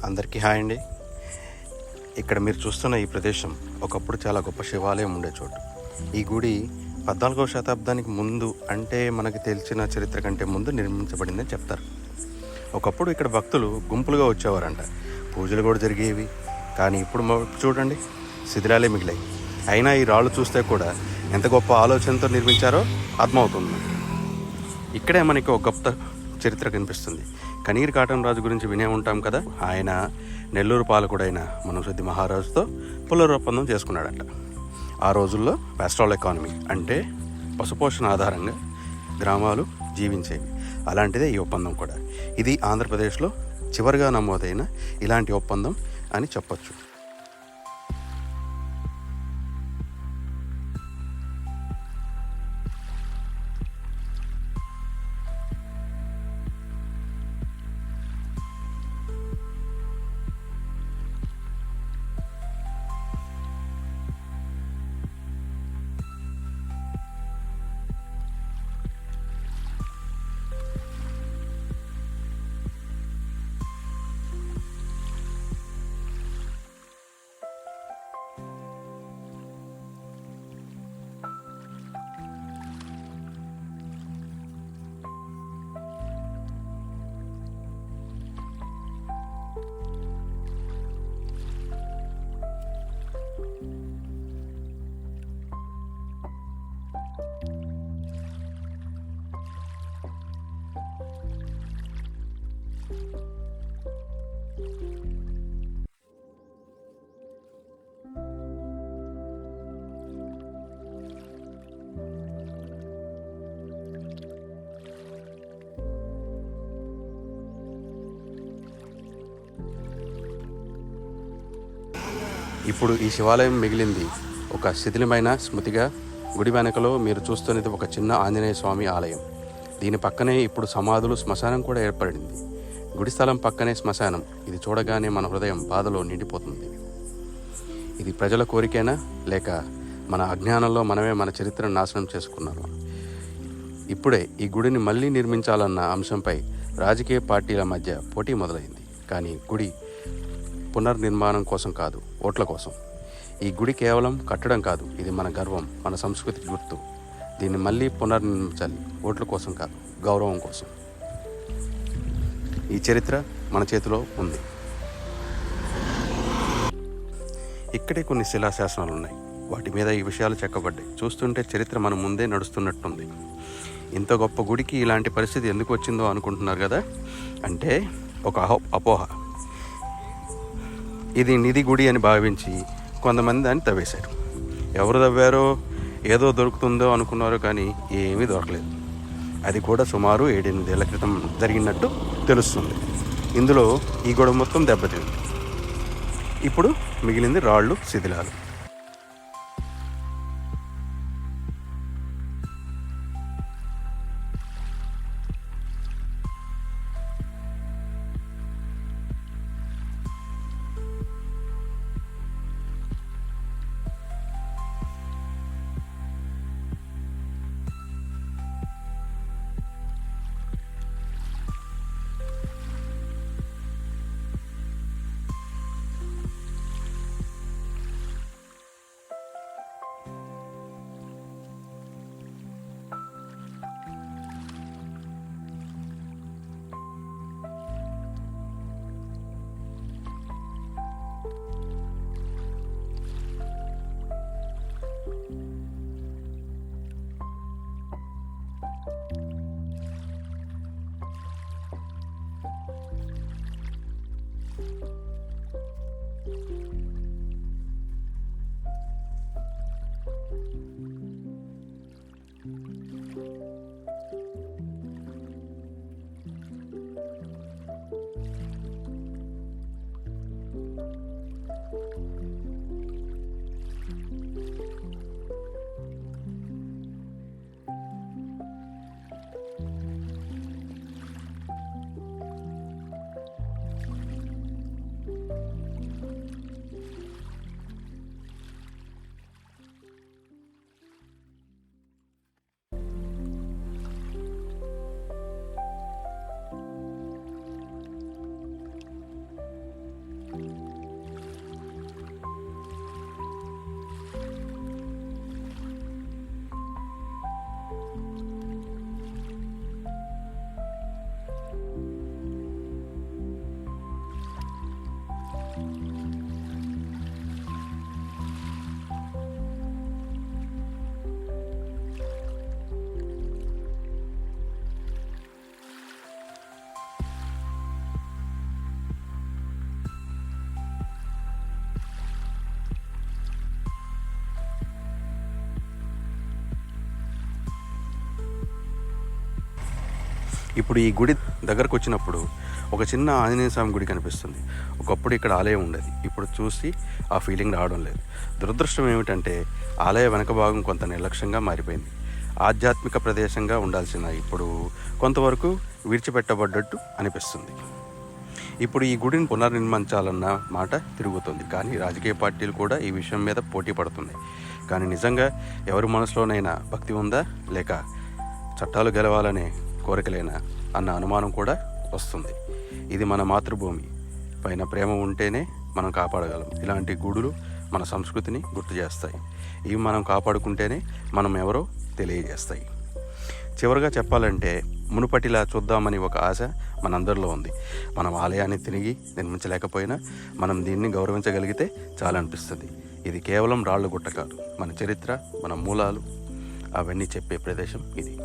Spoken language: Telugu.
అందరికీ హాయ్ అండి. ఇక్కడ మీరు చూస్తున్న ఈ ప్రదేశం ఒకప్పుడు చాలా గొప్ప శివాలయం ఉండే చోటు. ఈ గుడి 14వ శతాబ్దానికి ముందు, అంటే మనకి తెలిసిన చరిత్ర కంటే ముందు నిర్మించబడిందని చెప్తారు. ఒకప్పుడు ఇక్కడ భక్తులు గుంపులుగా వచ్చేవారంట, పూజలు కూడా జరిగేవి. కానీ ఇప్పుడు చూడండి, శిథిలాలే మిగిలాయి. అయినా ఈ రాళ్ళు చూస్తే కూడా ఎంత గొప్ప ఆలోచనతో నిర్మించారో అర్థమవుతుంది. ఇక్కడే మనకి ఒక గొప్ప చరిత్ర కనిపిస్తుంది. కనీర్ కాటన్ రాజు గురించి వినే ఉంటాం కదా. ఆయన నెల్లూరు పాలకుడైన మనశుద్ధి మహారాజుతో పుల్లర ఒప్పందం చేసుకున్నాడట. ఆ రోజుల్లో పాస్టరల్ ఎకానమీ, అంటే పశుపోషణ ఆధారంగా గ్రామాలు జీవించేవి. అలాంటిదే ఈ ఒప్పందం కూడా. ఇది ఆంధ్రప్రదేశ్లో చివరిగా నమోదైన ఇలాంటి ఒప్పందం అని చెప్పొచ్చు. ఇప్పుడు ఈ శివాలయం మిగిలింది ఒక శిథిలమైన స్మృతిగా. గుడి వెనకలో మీరు చూస్తున్నది ఒక చిన్న ఆంజనేయ స్వామి ఆలయం. దీని పక్కనే ఇప్పుడు సమాధులు, శ్మశానం కూడా ఏర్పడింది. గుడి స్థలం పక్కనే శ్మశానం. ఇది చూడగానే మన హృదయం బాధలో నిండిపోతుంది. ఇది ప్రజల కోరికేనా, లేక మన అజ్ఞానంలో మనమే మన చరిత్రను నాశనం చేసుకున్నాము? ఇప్పుడే ఈ గుడిని మళ్ళీ నిర్మించాలన్న అంశంపై రాజకీయ పార్టీల మధ్య పోటీ మొదలైంది. కానీ గుడి పునర్నిర్మాణం కోసం కాదు, ఓట్ల కోసం. ఈ గుడి కేవలం కట్టడం కాదు, ఇది మన గర్వం, మన సంస్కృతి గుర్తు. దీన్ని మళ్ళీ పునర్నిర్మించాలి, ఓట్ల కోసం కాదు, గౌరవం కోసం. ఈ చరిత్ర మన చేతిలో ఉంది. ఇక్కడే కొన్ని శిలాశాసనాలు ఉన్నాయి. వాటి మీద ఈ విషయాలు చెక్కబడ్డాయి. చూస్తుంటే చరిత్ర మన ముందే నడుస్తున్నట్టుంది. ఇంత గొప్ప గుడికి ఇలాంటి పరిస్థితి ఎందుకు వచ్చిందో అనుకుంటున్నారు కదా. అంటే ఒక అపోహ. ఇది నిధి గుడి అని భావించి కొంతమంది దాన్ని తవ్వేశారు. ఎవరు తవ్వారో, ఏదో దొరుకుతుందో అనుకున్నారో, కానీ ఏమీ దొరకలేదు. అది కూడా సుమారు 7-8 ఏళ్ల క్రితం జరిగినట్టు తెలుస్తుంది. ఇందులో ఈ గొడవ మొత్తం దెబ్బతింది. ఇప్పుడు మిగిలింది రాళ్ళు, శిథిలాలు. ఇప్పుడు ఈ గుడి దగ్గరకు వచ్చినప్పుడు ఒక చిన్న ఆంజనేయ స్వామి గుడి కనిపిస్తుంది. ఒకప్పుడు ఇక్కడ ఆలయం ఉండేది. ఇప్పుడు చూసి ఆ ఫీలింగ్ రావడం లేదు. దురదృష్టం ఏమిటంటే ఆలయ వెనక భాగం కొంత నిర్లక్ష్యంగా మారిపోయింది. ఆధ్యాత్మిక ప్రదేశంగా ఉండాల్సిన ఇప్పుడు కొంతవరకు విడిచిపెట్టబడ్డట్టు అనిపిస్తుంది. ఇప్పుడు ఈ గుడిని పునర్నిర్మించాలన్న మాట తిరుగుతుంది. కానీ రాజకీయ పార్టీలు కూడా ఈ విషయం మీద పోటీ పడుతున్నాయి. కానీ నిజంగా ఎవరి మనసులోనైనా భక్తి ఉందా, లేక చట్టాలు గెలవాలనే కోరికలేనా అన్న అనుమానం కూడా వస్తుంది. ఇది మన మాతృభూమి పైన ప్రేమ ఉంటేనే మనం కాపాడగలం. ఇలాంటి గుడులు మన సంస్కృతిని గుర్తు చేస్తాయి. ఇవి మనం కాపాడుకుంటేనే మనం ఎవరో తెలియజేస్తాయి. చివరిగా చెప్పాలంటే మునుపటిలా చూద్దామని ఒక ఆశ మనందరిలో ఉంది. మనం ఆలయాన్ని తిరిగి నిర్మించలేకపోయినా మనం దీన్ని గౌరవించగలిగితే చాలా అనిపిస్తుంది. ఇది కేవలం రాళ్ళ గుట్ట కాదు, మన చరిత్ర, మన మూలాలు అవన్నీ చెప్పే ప్రదేశం ఇది.